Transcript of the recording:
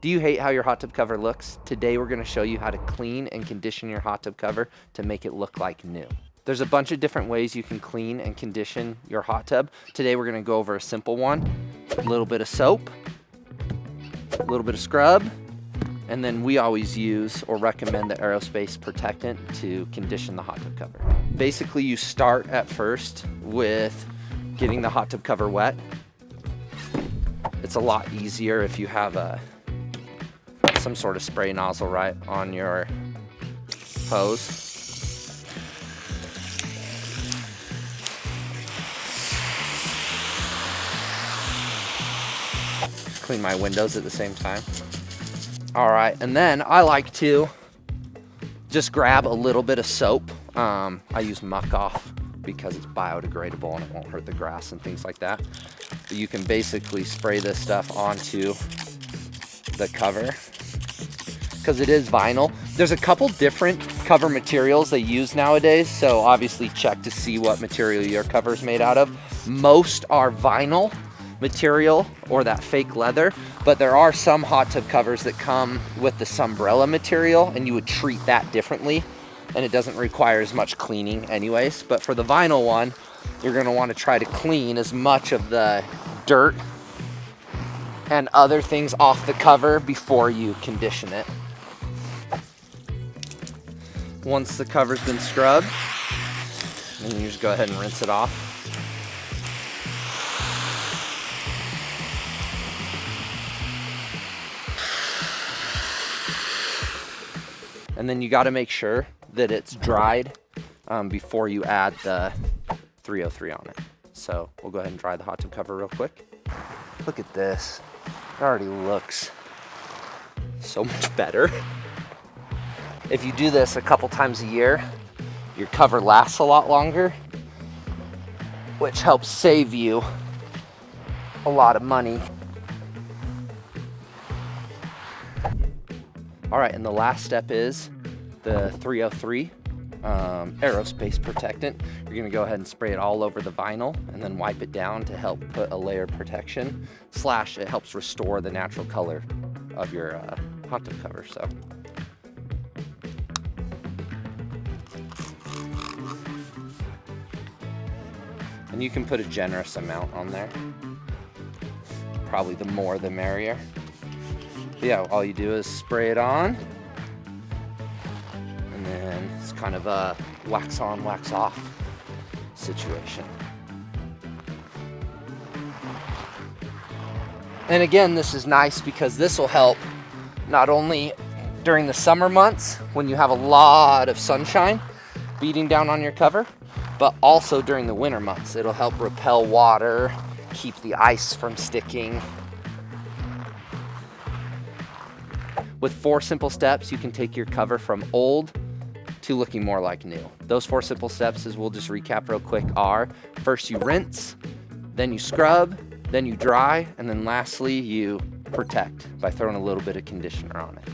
Do you hate how your hot tub cover looks? Today we're gonna show you how to clean and condition your hot tub cover to make it look like new. There's a bunch of different ways you can clean and condition your hot tub. Today we're gonna go over a simple one. A little bit of soap, a little bit of scrub, and then we always use or recommend the Aerospace Protectant to condition the hot tub cover. Basically, you start at first with getting the hot tub cover wet. It's a lot easier if you have some sort of spray nozzle right on your hose. Clean my windows at the same time. All right, and then I like to just grab a little bit of soap. I use Muck Off because it's biodegradable and it won't hurt the grass and things like that. But you can basically spray this stuff onto the cover because it is vinyl. There's a couple different cover materials they use nowadays, so obviously check to see what material your cover is made out of. Most are vinyl material or that fake leather, but there are some hot tub covers that come with the Sunbrella material and you would treat that differently and it doesn't require as much cleaning anyways. But for the vinyl one, you're going to want to try to clean as much of the dirt and other things off the cover before you condition it. Once the cover's been scrubbed, then you just go ahead and rinse it off. And then you got to make sure that it's dried before you add the 303 on it. So we'll go ahead and dry the hot tub cover real quick. Look at this. It already looks so much better. If you do this a couple times a year, your cover lasts a lot longer, which helps save you a lot of money. All right, and the last step is the 303 Aerospace Protectant. You're gonna go ahead and spray it all over the vinyl and then wipe it down to help put a layer of protection, / it helps restore the natural color of your hot tub cover. So. And you can put a generous amount on there. Probably the more the merrier. Yeah, all you do is spray it on, and then it's kind of a wax on, wax off situation. And again, this is nice because this will help not only during the summer months when you have a lot of sunshine beating down on your cover, but also during the winter months. It'll help repel water, keep the ice from sticking. With 4 simple steps, you can take your cover from old to looking more like new. Those 4 simple steps, as we'll just recap real quick, are first you rinse, then you scrub, then you dry, and then lastly you protect by throwing a little bit of conditioner on it.